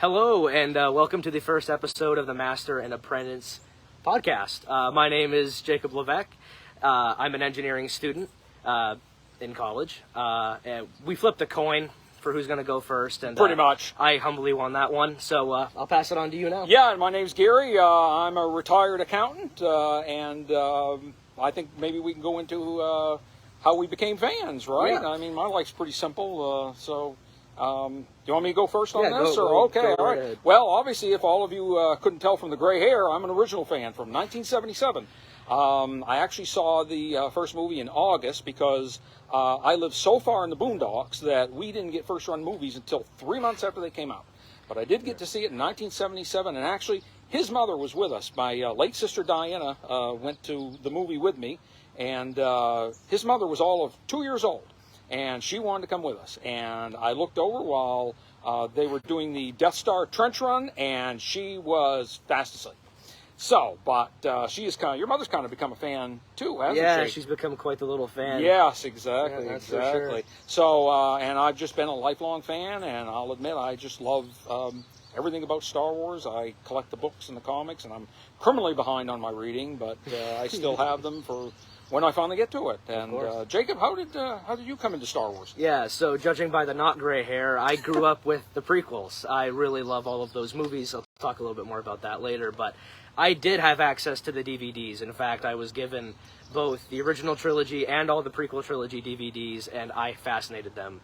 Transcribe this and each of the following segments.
Hello, and welcome to the first episode of the Master and Apprentice podcast. My name is Jacob Levesque. I'm an engineering student in college. And we flipped a coin for who's going to go first. And Pretty much. I humbly won that one, so I'll pass it on to you now. Yeah, my name's Gary. I'm a retired accountant, and I think maybe we can go into how we became fans, right? Yeah. I mean, my life's pretty simple, do you want me to go first on this? Go all right. ahead. Well, obviously, if all of you couldn't tell from the gray hair, I'm an original fan from 1977. I actually saw the first movie in August because I live so far in the boondocks that we didn't get first-run movies until 3 months after they came out. But I did get to see it in 1977, and actually, his mother was with us. My late sister Diana went to the movie with me, and his mother was all of 2 years old. And she wanted to come with us. And I looked over while they were doing the Death Star trench run, and she was fast asleep. So, but she is your mother's kind of become a fan too, hasn't she? Yeah, she's become quite the little fan. Yes, exactly, Yeah, exactly. for sure. So, and I've just been a lifelong fan, and I'll admit I just love everything about Star Wars. I collect the books and the comics, and I'm criminally behind on my reading, but I still have them for when I finally get to it. And Jacob, how did you come into Star Wars? Yeah, so judging by the not gray hair, I grew up with the prequels. I really love all of those movies. I'll talk a little bit more about that later, but I did have access to the DVDs. In fact, I was given both the original trilogy and all the prequel trilogy DVDs, and I fascinated them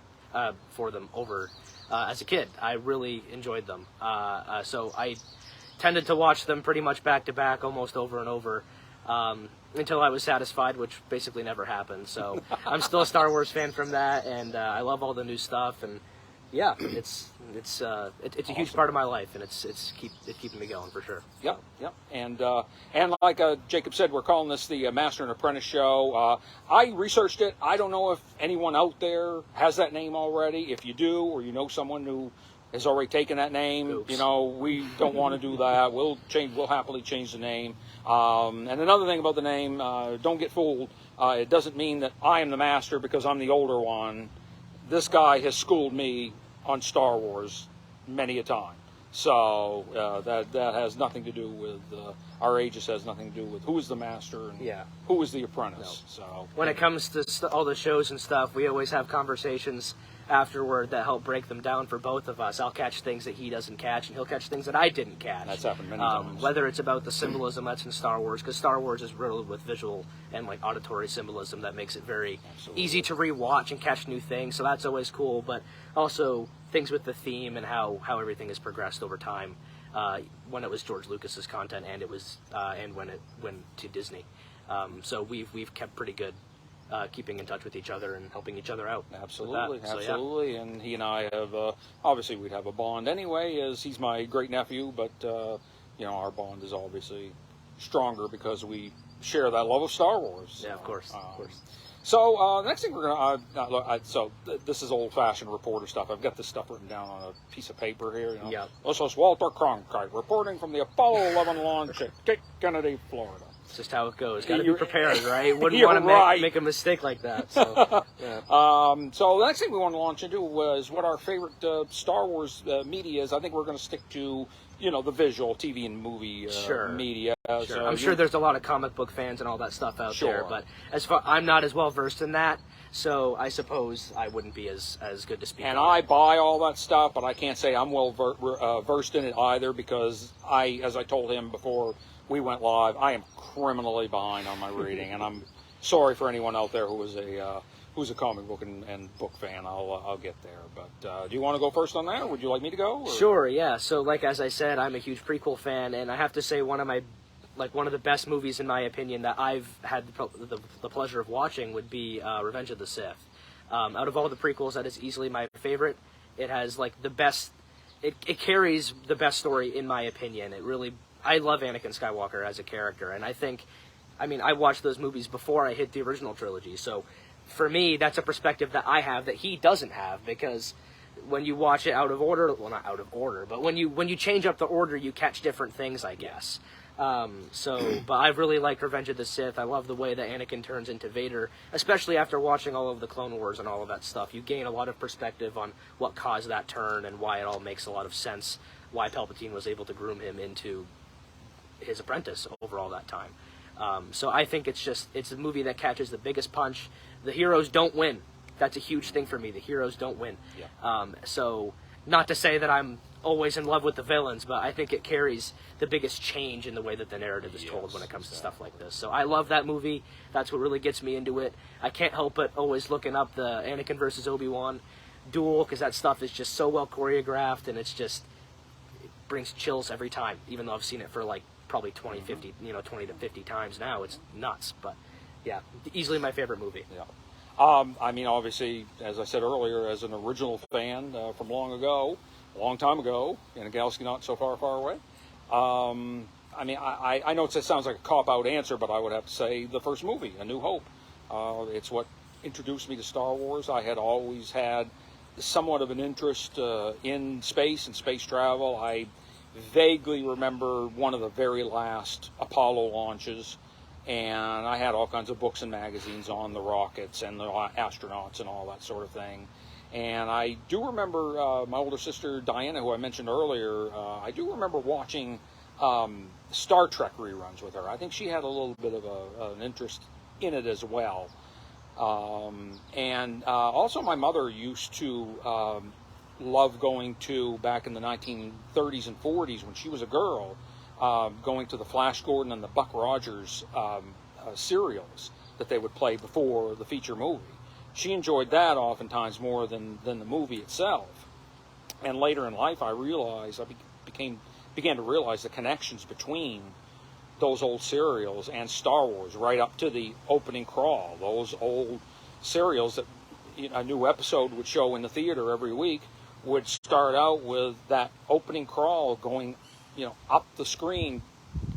for them over as a kid. I really enjoyed them. So I tended to watch them pretty much back to back, almost over and over. Until I was satisfied, which basically never happened. So I'm still a Star Wars fan from that, and I love all the new stuff. And yeah, it's a huge part of my life, and it's keeping me going for sure. Yep. And like Jacob said, we're calling this the Master and Apprentice Show. I researched it. I don't know if anyone out there has that name already. If you do, or you know someone who has already taken that name, Oops. we don't want to do that. We'll happily change the name. And another thing about the name, don't get fooled. It doesn't mean that I am the master because I'm the older one. This guy has schooled me on Star Wars many a time. So that has nothing to do with our ages. Has nothing to do with who is the master and who is the apprentice. No. So when it comes to all the shows and stuff, we always have conversations afterward that help break them down for both of us. I'll catch things that he doesn't catch, and he'll catch things that I didn't catch. That's happened many times. Whether it's about the symbolism that's in Star Wars, because Star Wars is riddled with visual and auditory symbolism that makes it very easy to rewatch and catch new things. So that's always cool. But also things with the theme and how everything has progressed over time. When it was George Lucas's content, and it was and when it went to Disney. So we've kept pretty good. Keeping in touch with each other and helping each other out. Absolutely, So, absolutely. Yeah. And he and I have, obviously we'd have a bond anyway, as he's my great nephew, but, our bond is obviously stronger because we share that love of Star Wars. Yeah, of course. So, next thing we're going to, this is old-fashioned reporter stuff. I've got this stuff written down on a piece of paper here. Yeah. This is Walter Cronkite reporting from the Apollo 11 launch at Cape Kennedy, Florida. It's just how it goes. Got to be prepared, right? Wouldn't You're want to right. make a mistake like that. So, yeah. So the next thing we want to launch into was what our favorite Star Wars media is. I think we're going to stick to, the visual TV and movie media. Sure. So I'm sure there's a lot of comic book fans and all that stuff out there, but I'm not as well versed in that, so I suppose I wouldn't be as good to speak. And on I buy all that stuff, but I can't say I'm well versed in it either because as I told him before we went live, I am criminally behind on my reading, and I'm sorry for anyone out there who's a comic book and book fan. I'll get there. But do you want to go first on that, or would you like me to go? Or? Sure, yeah. So, as I said, I'm a huge prequel fan, and I have to say one of the best movies in my opinion that I've had the pleasure of watching would be Revenge of the Sith. Out of all the prequels, that is easily my favorite. It has the best. It carries the best story in my opinion. I love Anakin Skywalker as a character, and I watched those movies before I hit the original trilogy, so for me, that's a perspective that I have that he doesn't have, because when you watch it out of order, well, not out of order, but when you change up the order, you catch different things, I guess. But I really like Revenge of the Sith. I love the way that Anakin turns into Vader, especially after watching all of the Clone Wars and all of that stuff. You gain a lot of perspective on what caused that turn and why it all makes a lot of sense why Palpatine was able to groom him into his apprentice over all that time. So I think it's a movie that catches the biggest punch. The heroes don't win. That's a huge thing for me. The heroes don't win. Yeah. So not to say that I'm always in love with the villains, but I think it carries the biggest change in the way that the narrative is told when it comes to stuff like this. So I love that movie. That's what really gets me into it. I can't help but always looking up the Anakin versus Obi-Wan duel, because that stuff is just so well choreographed, and it brings chills every time, even though I've seen it for like probably 20 to 50 times now. It's nuts. But yeah, easily my favorite movie. Yeah. I mean, obviously, as I said earlier, as an original fan from long ago, a long time ago, in a galaxy not so far, far away. I mean, I know it sounds like a cop-out answer, but I would have to say the first movie, A New Hope. It's what introduced me to Star Wars. I had always had somewhat of an interest in space and space travel. I vaguely remember one of the very last Apollo launches, and I had all kinds of books and magazines on the rockets and the astronauts and all that sort of thing. And I do remember my older sister Diana, who I mentioned earlier, I do remember watching Star Trek reruns with her. I think she had a little bit of an interest in it as well. And also my mother used to love going to, back in the 1930s and 40s when she was a girl, going to the Flash Gordon and the Buck Rogers serials that they would play before the feature movie. She enjoyed that oftentimes more than the movie itself. And later in life, I began to realize the connections between those old serials and Star Wars, right up to the opening crawl. Those old serials that a new episode would show in the theater every week would start out with that opening crawl going, up the screen,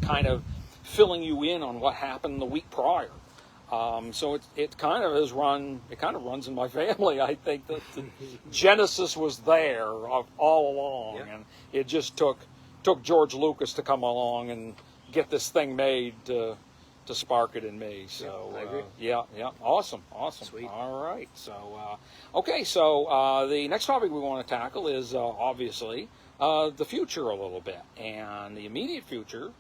kind of filling you in on what happened the week prior. So it kind of runs in my family. I think that the genesis was there all along, and it just took George Lucas to come along and get this thing made to spark it in me. So I agree. Yeah, awesome. Sweet. All right. So okay. So the next topic we want to tackle is obviously the future a little bit, and the immediate future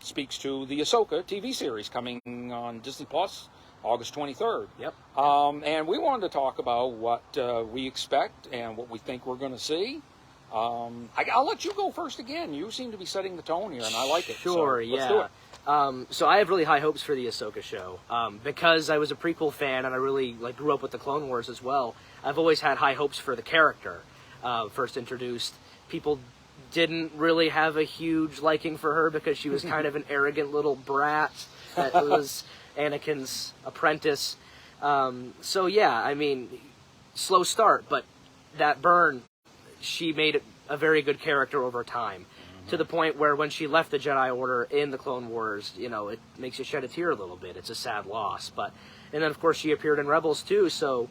speaks to the Ahsoka TV series coming on Disney Plus August 23rd. Yep. And we wanted to talk about what we expect and what we think we're going to see. I'll let you go first again. You seem to be setting the tone here, and I like it. Sure, so let's do it. So I have really high hopes for the Ahsoka show. Because I was a prequel fan and I really grew up with the Clone Wars as well, I've always had high hopes for the character. First introduced, people didn't really have a huge liking for her because she was kind of an arrogant little brat that was Anakin's apprentice. So yeah, I mean, slow start, but that burn, she made a very good character over time, to the point where when she left the Jedi Order in the Clone Wars, it makes you shed a tear a little bit. It's a sad loss. And then of course she appeared in Rebels too, so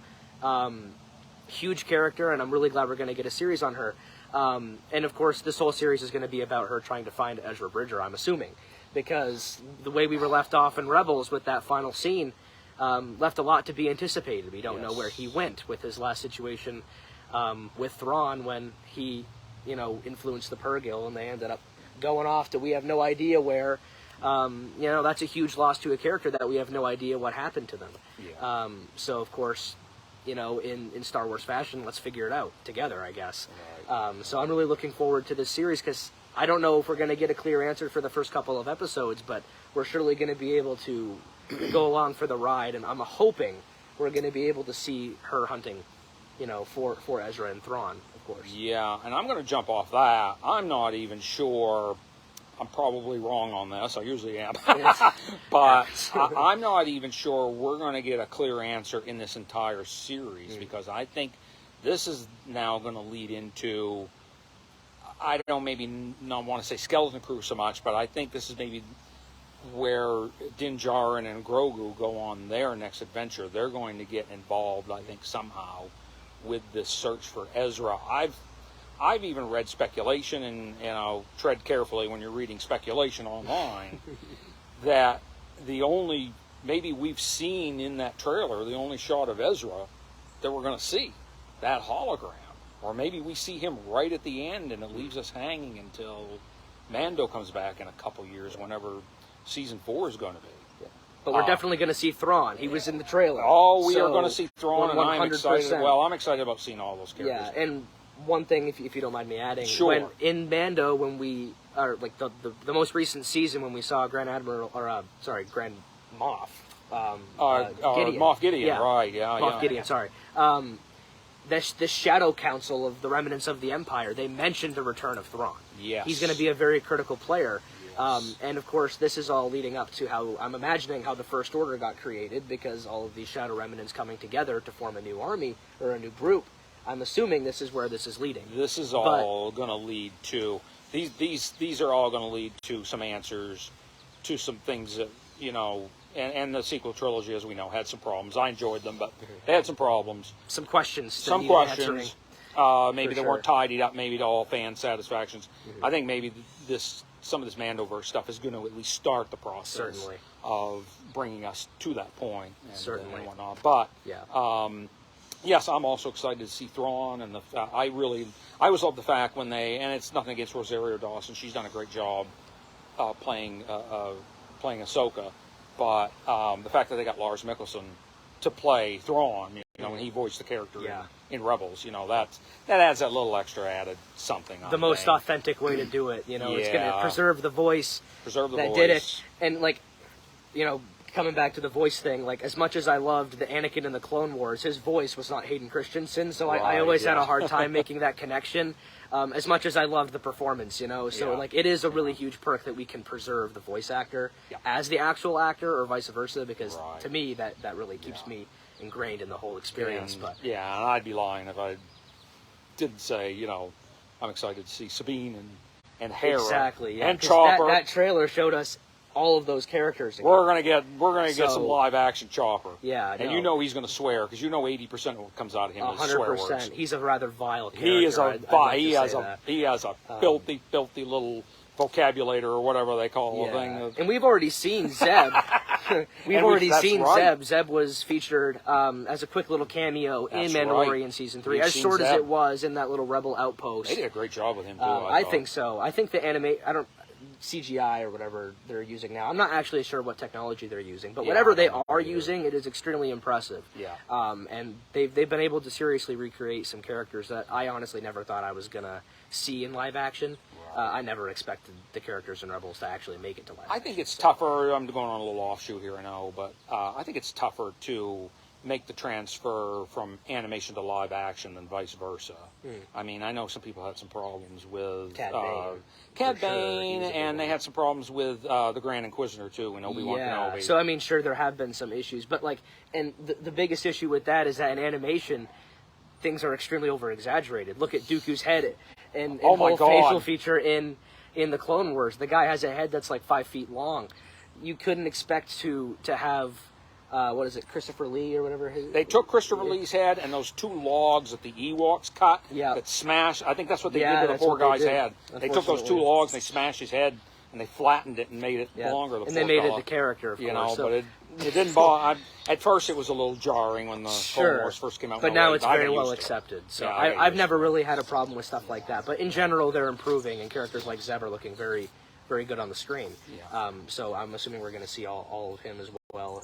huge character, and I'm really glad we're going to get a series on her. And of course this whole series is going to be about her trying to find Ezra Bridger, I'm assuming, because the way we were left off in Rebels with that final scene left a lot to be anticipated. We don't know where he went with his last situation with Thrawn when he, influenced the Purrgil, and they ended up going off to we have no idea where. That's a huge loss to a character that we have no idea what happened to them. Yeah. So of course, in Star Wars fashion, let's figure it out together, I guess. Right. So I'm really looking forward to this series, because I don't know if we're going to get a clear answer for the first couple of episodes, but we're surely going to be able to go along for the ride, and I'm hoping we're going to be able to see her hunting, for Ezra and Thrawn, of course. Yeah, and I'm going to jump off that. I'm not even sure. I'm probably wrong on this. I usually am. But I'm not even sure we're going to get a clear answer in this entire series, because I think this is now going to lead into, I don't maybe not want to say Skeleton Crew so much, but I think this is maybe where Din Djarin and Grogu go on their next adventure. They're going to get involved, I think, somehow with this search for Ezra. I've even read speculation, and tread carefully when you're reading speculation online, that maybe we've seen in that trailer, the only shot of Ezra that we're going to see, that hologram. Or maybe we see him right at the end and it leaves us hanging until Mando comes back in a couple years, whenever season 4 is going to be. But we're definitely going to see Thrawn. He was in the trailer. Oh, we are going to see Thrawn, and I'm excited. 100%. Well, I'm excited about seeing all those characters. Yeah, and one thing, if you don't mind me adding, Sure. when in Mando, when we are like the most recent season, when we saw Grand Admiral Grand Moff, Gideon. Moff Gideon, yeah. right? Yeah, Moff Gideon. Sorry. This Shadow Council of the remnants of the Empire, they mentioned the return of Thrawn. Yes. He's going to be a very critical player. Yes. And of course, this is all leading up to how I'm imagining how the First Order got created, because all of these Shadow Remnants coming together to form a new army or a new group. I'm assuming this is where this is leading. This is all going to lead to these are all going to lead to some answers to some things that, you know. And the sequel trilogy, as we know, had some problems. I enjoyed them, but they had some problems. Some questions. Some questions. Maybe they weren't tidied up, maybe to all fan satisfactions. Mm-hmm. I think maybe some of this Mandoverse stuff is going to at least start the process of bringing us to that point. And whatnot. But, yes, I'm also excited to see Thrawn. And I always love the fact when and it's nothing against Rosario Dawson. She's done a great job playing Ahsoka. But the fact that they got Lars Mikkelsen to play Thrawn, you know, when he voiced the character in Rebels, you know, that adds that little extra added something. The most authentic way to do it, you know, it's going to preserve the voice that did it. And, like, you know, coming back to the voice thing, like, as much as I loved the Anakin in the Clone Wars, his voice was not Hayden Christensen, so I always had a hard time making that connection. As much as I loved the performance, you know, so like it is a really huge perk that we can preserve the voice actor as the actual actor, or vice versa, because to me that really keeps me ingrained in the whole experience. And I'd be lying if I didn't say, you know, I'm excited to see Sabine and Hera and Chopper. That trailer showed us all of those characters again. We're gonna get some live action Chopper. Yeah, and you know he's gonna swear, because you know 80% of what comes out of him is swear words. 100%. He's a rather vile character. He has a filthy little vocabulator, or whatever they call the thing. And we've already seen Zeb. Zeb. Zeb was featured as a quick little cameo in Mandalorian Season 3, as short as it was in that little Rebel outpost. They did a great job with him too. I think so. I think the CGI or whatever they're using now. I'm not actually sure what technology they're using, but whatever they are using, it is extremely impressive. Yeah. And they've been able to seriously recreate some characters that I honestly never thought I was gonna see in live action. I never expected the characters in Rebels to actually make it to live action. I think it's tougher. I'm going on a little offshoot here, I know, but I think it's tougher to make the transfer from animation to live action than vice versa. I mean, I know some people had some problems with Cad Bane, and they had some problems with the Grand Inquisitor too, and Obi-Wan Kenobi. So I mean, sure, there have been some issues, but like, and the biggest issue with that is that in animation, things are extremely over-exaggerated. Look at Dooku's head and whole facial feature in the Clone Wars. The guy has a head that's like 5 feet long. You couldn't expect to have what is it, Christopher Lee or whatever? They took Christopher Lee's head and those 2 logs that the Ewoks cut that smashed. I think that's what they did to the poor guy's head. They took those 2 logs, and they smashed his head, and they flattened it and made it longer. And they made it the character, of course. You know, but it didn't bother. At first, it was a little jarring when the Clone Wars first came out. But now it's very well accepted. So I've never really had a problem with stuff like that. But in general, they're improving, and characters like Zeb are looking very, very good on the screen. So I'm assuming we're going to see all of him as well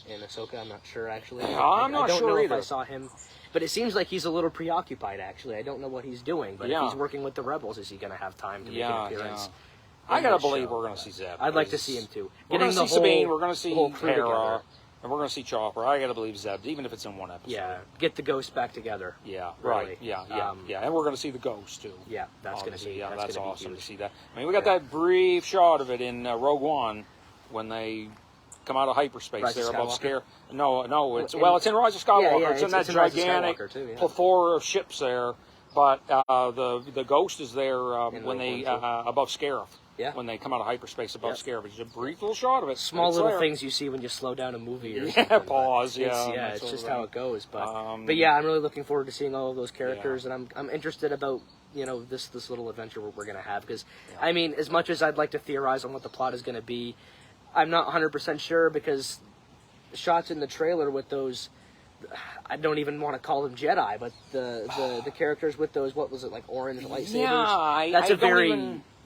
in Ahsoka. I'm not sure, actually. I'm not sure I don't know either. if I saw him. But it seems like he's a little preoccupied, actually. I don't know what he's doing. But if he's working with the Rebels, is he going to have time to make an appearance? I gotta believe we're going to see Zeb. I'd like to see him too. We're going to see Sabine, we're going to see Hera, and we're going to see Chopper. I gotta believe Zeb, even if it's in one episode. Yeah, get the ghosts back together. Yeah, really. Right. Yeah, and we're going to see the ghost too. Yeah, that's going to be that's awesome huge. to see that. I mean, we got that brief shot of it in Rogue One when they come out of hyperspace there above Scare. No, it's in Rise of Skywalker. It's in that gigantic plethora of ships there. But the ghost is there when they above Scarif. Yeah. When they come out of hyperspace above Scarif. It's a brief little shot of it. Small little things you see when you slow down a movie or something. Pause, it's just how it goes. But yeah, I'm really looking forward to seeing all of those characters, and I'm interested about, you know, this little adventure we're going to have, because, I mean, as much as I'd like to theorize on what the plot is going to be, I'm not 100% sure, because shots in the trailer with those I don't even want to call them Jedi, but the characters with those, what was it, like orange lightsabers? Yeah,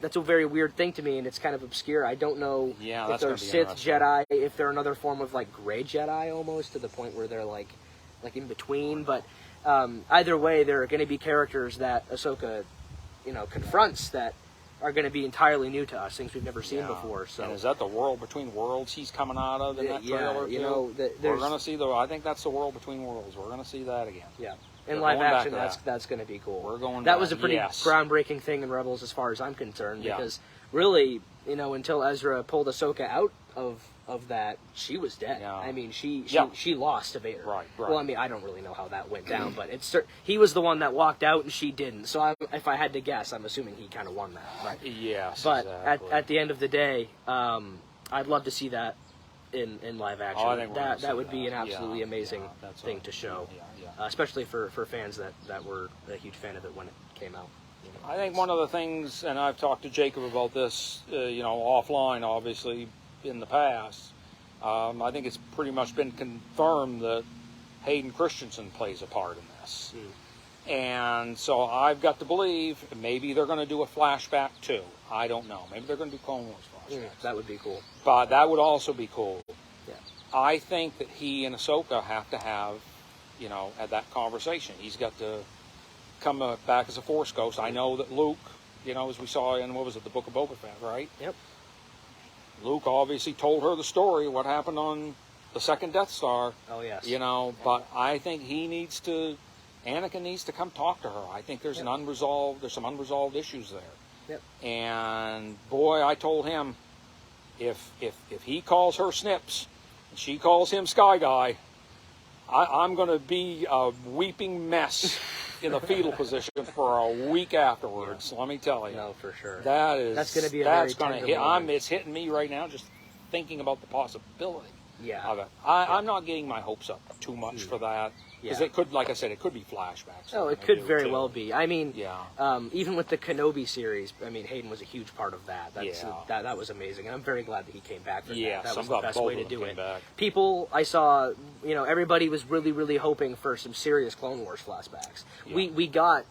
that's a very weird thing to me, and it's kind of obscure. I don't know if they're Sith Jedi, if they're another form of like gray Jedi almost, to the point where they're like in between. But either way, there are going to be characters that Ahsoka, confronts that are going to be entirely new to us, things we've never seen before. So, and is that the world between worlds he's coming out of in that trailer? We're going to see I think that's the world between worlds. We're going to see that again. Yeah. In live action, that's going to be cool. We're going. That was a pretty groundbreaking thing in Rebels, as far as I'm concerned, because really, until Ezra pulled Ahsoka out of that, she was dead. Yeah. I mean, she lost to Vader. Right. Well, I mean, I don't really know how that went down, but he was the one that walked out and she didn't. So if I had to guess, I'm assuming he kind of won that. Right? Yes. But exactly. at the end of the day, I'd love to see that in live action. I think that would be an absolutely amazing thing to show. Especially for fans that were a huge fan of it when it came out. I think one of the things, and I've talked to Jacob about this, offline, obviously, in the past. I think it's pretty much been confirmed that Hayden Christensen plays a part in this. And so I've got to believe maybe they're going to do a flashback too. I don't know. Maybe they're going to do Clone Wars flashbacks. That would be cool. But that would also be cool. Yeah. I think that he and Ahsoka have to have, had that conversation. He's got to come back as a Force ghost. I know that Luke, as we saw in, the Book of Boba Fett, right? Yep. Luke obviously told her the story, what happened on the second Death Star. Oh, yes. But I think Anakin needs to come talk to her. I think there's some unresolved issues there. Yep. And boy, I told him, if he calls her Snips, and she calls him Sky Guy, I'm going to be a weeping mess in the fetal position for a week afterwards. Let me tell you. No, for sure. That's going to be it's hitting me right now just thinking about the possibility of it. I'm not getting my hopes up too much for that. Because it could, like I said, it could be flashbacks. Oh, it could very well be. I mean, even with the Kenobi series, I mean, Hayden was a huge part of that. That was amazing, and I'm very glad that he came back for that. That was the best way to do it. People, I saw, everybody was really, really hoping for some serious Clone Wars flashbacks. Yeah. We got,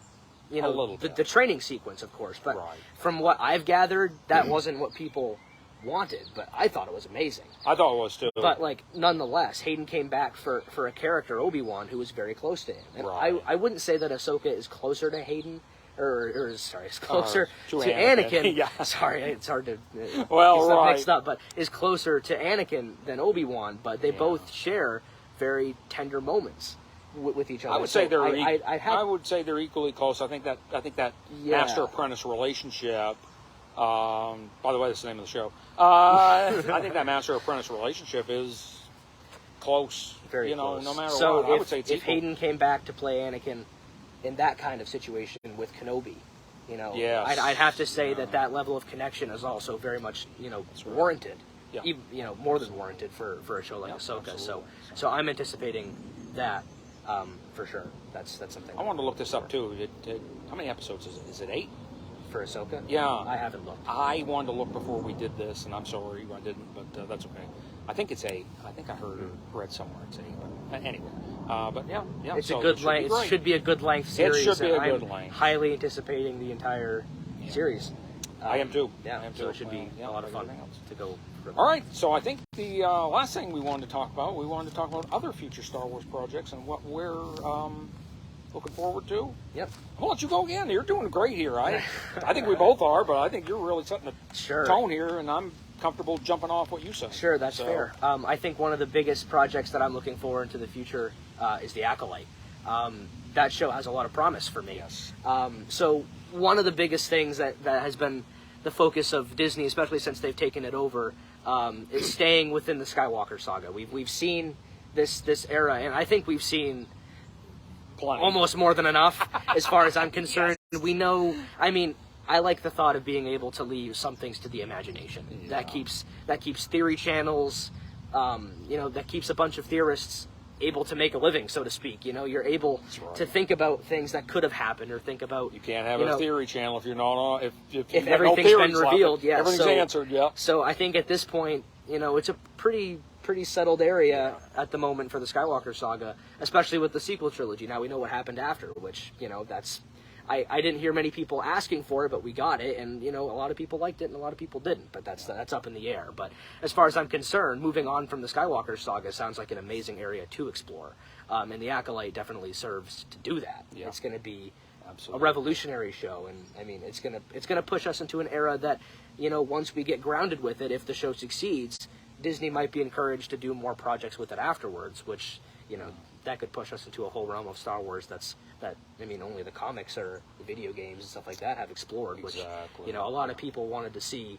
the training sequence, of course, but from what I've gathered, that wasn't what people wanted, but I thought it was amazing. I thought it was too. But nonetheless, Hayden came back for a character, Obi-Wan, who was very close to him. And I wouldn't say that Ahsoka is closer to Hayden, is closer to Anakin. Yeah. Sorry, it's hard to get mixed up, but is closer to Anakin than Obi-Wan. But they both share very tender moments with each other. I would say I would say they're equally close. I think that Master Apprentice relationship. By the way, that's the name of the show. I think that Master Apprentice relationship is close. Very close. No matter what. I would say it's if equal. Hayden came back to play Anakin in that kind of situation with Kenobi, I'd have to say that level of connection is also very much warranted. Yeah. Even, more than warranted for a show like Ahsoka. Absolutely. So I'm anticipating that for sure. That's something. I wanted to look this up too. How many episodes is it? Is it 8? For Ahsoka? Yeah. I haven't looked. I wanted to look before we did this, and I'm sorry I didn't, but that's okay. I think it's 8. I think I read somewhere it's 8. But anyway, It's a good length. It should be a good length series. It should be a good length. Highly anticipating the entire series. I am too. Yeah, I am so too. it should be a lot of fun to go. All right, so I think the last thing we wanted to talk about other future Star Wars projects and what we're looking forward to. Yep. I'll let you go again. You're doing great here. I think we both are, but I think you're really setting the tone here, and I'm comfortable jumping off what you said. Sure, that's fair. I think one of the biggest projects that I'm looking forward to the future is The Acolyte. That show has a lot of promise for me. Yes. So one of the biggest things that has been the focus of Disney, especially since they've taken it over, is staying within the Skywalker saga. We've seen this era, and I think we've seen almost more than enough as far as I'm concerned. Yes. We know, I like the thought of being able to leave some things to the imagination. Yeah. That keeps theory channels, that keeps a bunch of theorists able to make a living, so to speak. You're able to think about things that could have happened, or think about. You can't have a theory channel if you're not on. If everything's been revealed, everything's answered. Yeah. So I think at this point, it's a pretty pretty settled area at the moment for the Skywalker saga, especially with the sequel trilogy. Now we know what happened after, which, you know, that's... I didn't hear many people asking for it, but we got it, and, you know, a lot of people liked it and a lot of people didn't, but that's up in the air. But as far as I'm concerned, moving on from the Skywalker saga sounds like an amazing area to explore, and the Acolyte definitely serves to do that. Yeah. It's going to be a revolutionary show, and I mean, it's gonna push us into an era that, you know, once we get grounded with it, if the show succeeds, Disney might be encouraged to do more projects with it afterwards, which, you know, that could push us into a whole realm of Star Wars that I mean, only the comics or the video games and stuff like that have explored, which, you know, a lot of people wanted to see,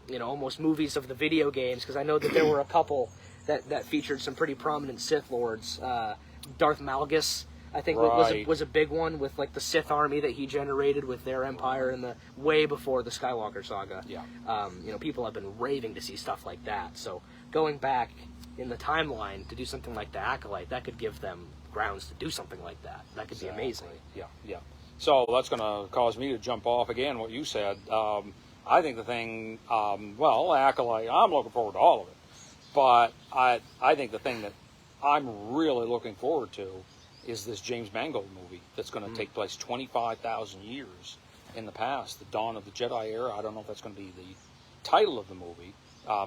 you know, almost movies of the video games, because I know that there were a couple that featured some pretty prominent Sith Lords. Darth Malgus, I think, was a big one, with like the Sith army that he generated with their empire in the way before the Skywalker saga. Yeah. You know, people have been raving to see stuff like that. So going back in the timeline to do something like the Acolyte, that could give them grounds to do something like that. That could be amazing. Yeah. So that's going to cause me to jump off again what you said. I think the thing, Acolyte, I'm looking forward to all of it. But I think the thing that I'm really looking forward to is this James Mangold movie that's going to take place 25,000 years in the past, the dawn of the Jedi era. I don't know if that's going to be the title of the movie.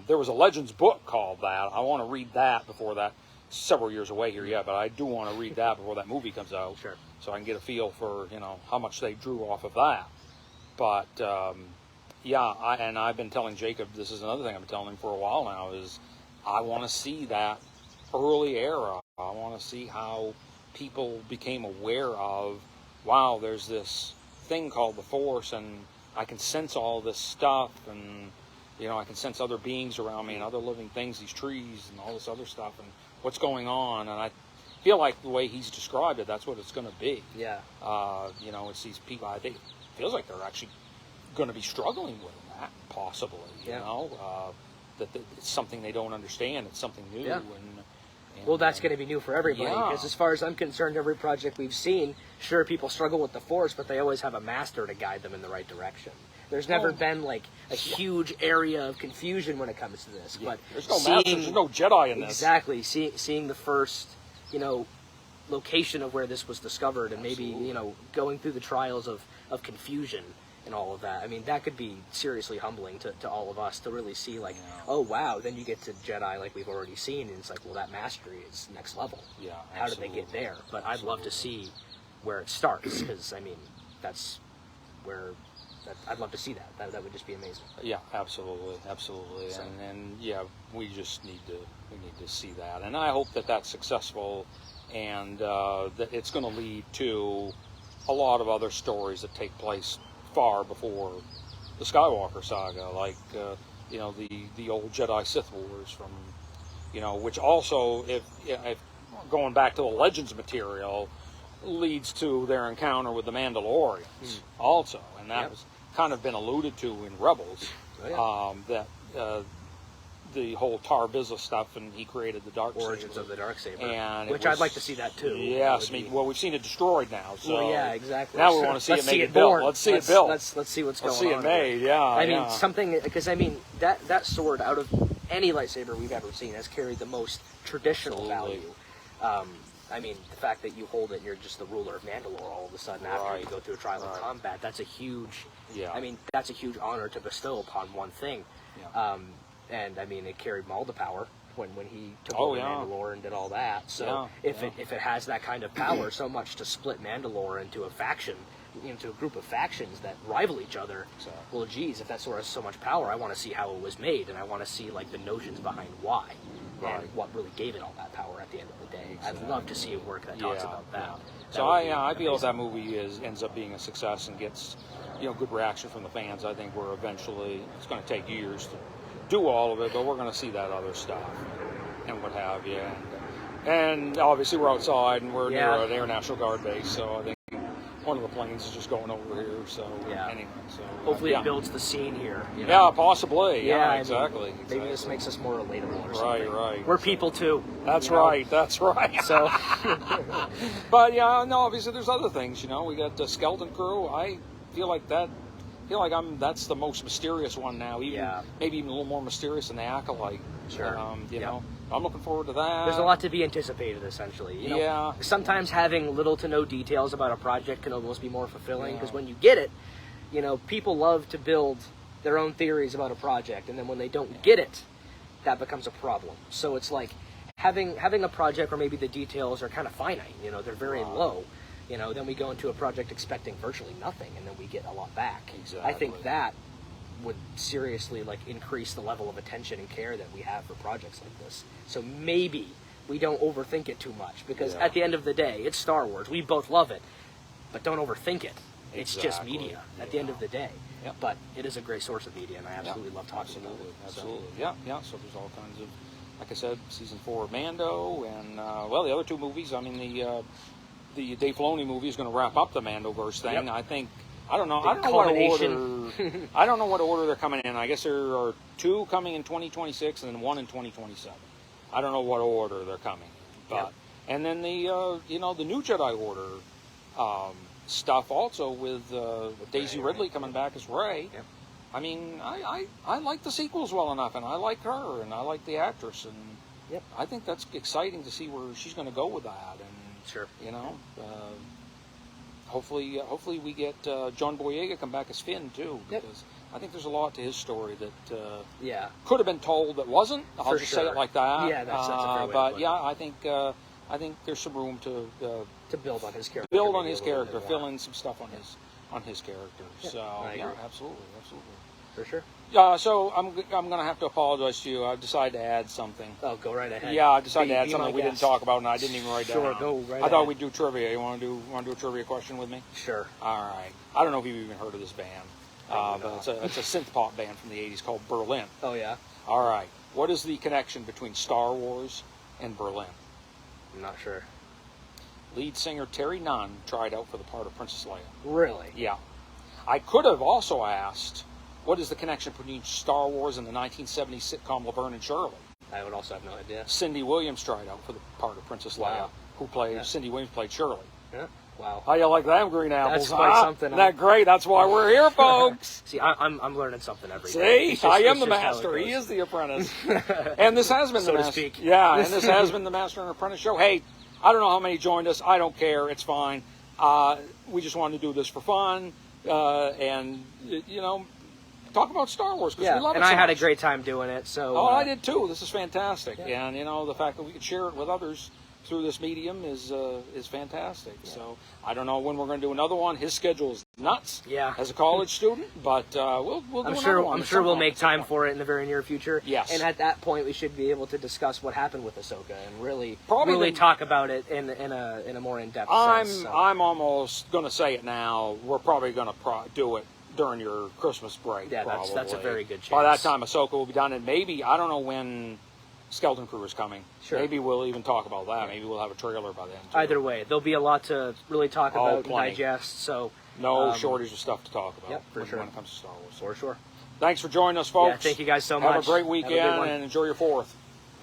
There was a Legends book called that. I want to read that before that. Several years away here yet, but I do want to read that before that movie comes out. Sure. So I can get a feel for, you know, how much they drew off of that. But, I've been telling Jacob, this is another thing I've been telling him for a while now, is I want to see that early era. I want to see how people became aware of, wow, there's this thing called the Force, and I can sense all this stuff, and, you know, I can sense other beings around me and other living things, these trees and all this other stuff, and what's going on. And I feel like the way he's described it, that's what it's going to be. Yeah. You know, it's these people, I think it feels like they're actually going to be struggling with that, possibly, you know, that it's something they don't understand, it's something new. Yeah. And well, that's going to be new for everybody, because as far as I'm concerned, every project we've seen, sure, people struggle with the Force, but they always have a master to guide them in the right direction. There's never been, like, a huge area of confusion when it comes to this. But there's no masters, there's no Jedi in this. Exactly. Seeing the first, you know, location of where this was discovered, and maybe, you know, going through the trials of confusion and all of that. I mean, that could be seriously humbling to all of us to really see, like, oh, wow, then you get to Jedi like we've already seen, and it's like, well, that mastery is next level. Yeah, absolutely. How did they get there? But I'd love to see where it starts, because, I mean, that's where... I'd love to see that. That would just be amazing. Yeah, absolutely. So. And we just need to see that. And I hope that that's successful, and that it's going to lead to a lot of other stories that take place far before the Skywalker saga, like you know, the old Jedi Sith Wars from, you know, which also, if going back to the Legends material, leads to their encounter with the Mandalorians also, and that was kind of been alluded to in Rebels, that the whole Tar Vizsla stuff, and he created the Darksaber. Origins of the Darksaber, and which I'd like to see that too. Yes, well, we've seen it destroyed now, so well, yeah, exactly. Now we want to see it made built. Let's see it built. Let's see what's going on. Let's see it made. Yeah, I mean, something, because I mean that sword, out of any lightsaber we've ever seen, has carried the most traditional value. I mean, the fact that you hold it and you're just the ruler of Mandalore all of a sudden after you go through a trial of combat, that's a huge, I mean, that's a huge honor to bestow upon one thing. Yeah. And, I mean, it carried Maul to power when he took over Mandalore and did all that. So if it has that kind of power, so much to split Mandalore into a faction, into a group of factions that rival each other, well, geez, if that sword has so much power, I want to see how it was made, and I want to see, like, the notions behind why. And what really gave it all that power at the end of the day. Exactly. I'd love to see a work that talks about that. So I feel if that movie ends up being a success and gets, you know, good reaction from the fans, I think we're eventually, it's going to take years to do all of it, but we're going to see that other stuff and what have you. And obviously we're outside and we're near an Air National Guard base, so I think one of the planes is just going over here. So anyway, hopefully it builds the scene here. You know? Yeah, possibly. Yeah, exactly. Maybe this makes us more relatable or something. Right. We're people too. That's right. That's right. So, but obviously there's other things. You know, we got the Skeleton Crew. I feel like that feel like that's the most mysterious one now. Maybe even a little more mysterious than the Acolyte. Sure. You know, I'm looking forward to that. There's a lot to be anticipated, essentially. You know, sometimes having little to no details about a project can almost be more fulfilling, because when you get it, you know, people love to build their own theories about a project, and then when they don't get it, that becomes a problem. So it's like having a project where maybe the details are kind of finite, you know, they're very low. You know, then we go into a project expecting virtually nothing, and then we get a lot back. Exactly. I think that would seriously like increase the level of attention and care that we have for projects like this. So maybe we don't overthink it too much, because at the end of the day, it's Star Wars. We both love it, but don't overthink it. It's just media at the end of the day. But it is a great source of media, and I absolutely love talking about it. Absolutely. So there's all kinds of, like I said, season 4 of Mando, and well, the other 2 movies. I mean, the Dave Filoni movie is going to wrap up the Mandoverse thing. I think. I don't know what order they're coming in. I guess there are 2 coming in 2026 and then 1 in 2027. I don't know what order they're coming, but and then the the New Jedi Order stuff also with Daisy Ridley coming back as Rey. I mean, I like the sequels well enough, and I like her, and I like the actress, and I think that's exciting to see where she's going to go with that. And you know, hopefully we get John Boyega come back as Finn too, because I think there's a lot to his story that could have been told that wasn't. I'll just say it like that. Yeah, that's a fair way but to put it. I think there's some room to build on his character. Build on his character, fill in some stuff on his character. So absolutely. For sure. So I'm going to have to apologize to you. I've decided to add something. Oh, go right ahead. Yeah, I decided to add something we didn't talk about, and I didn't even write down. Sure, go right ahead. I thought we'd do trivia. You want to do a trivia question with me? Sure. All right. I don't know if you've even heard of this band, but it's a synth pop band from the 80s called Berlin. Oh, yeah? All right. What is the connection between Star Wars and Berlin? I'm not sure. Lead singer Terry Nunn tried out for the part of Princess Leia. Really? Yeah. I could have also asked, what is the connection between Star Wars and the 1970s sitcom Laverne and Shirley? I would also have no idea. Cindy Williams tried out for the part of Princess Leia, who played Cindy Williams played Shirley. Yeah. Wow. How you like them green apples? That's quite something. Isn't that great? That's why we're here, folks. See, I'm learning something every day. See, I am the master. He is the apprentice. And this has been so the to master. speak. Yeah, and this has been the Master and Apprentice Show. Hey, I don't know how many joined us. I don't care. It's fine. We just wanted to do this for fun, and talk about Star Wars because we love it. And so I had a much. great time doing it. So I did too. This is fantastic, and the fact that we could share it with others through this medium is fantastic. So I don't know when we're going to do another one. His schedule is nuts. Yeah. As a college student, but we'll do another one. I'm sure we'll make time for it in the very near future. Yes. And at that point, we should be able to discuss what happened with Ahsoka and really talk about it in a more in-depth sense. I'm almost going to say it now. We're probably going to do it during your Christmas break. Yeah, that's a very good chance. By that time, Ahsoka will be done, and maybe I don't know when Skeleton Crew is coming. Sure. Maybe we'll even talk about that. Maybe we'll have a trailer by then, too. Either way, there'll be a lot to really talk about and digest. So no shortage of stuff to talk about. Yep, for sure. When it comes to Star Wars. For sure. Thanks for joining us, folks. Yeah, thank you guys so much. Have a great weekend and enjoy your 4th.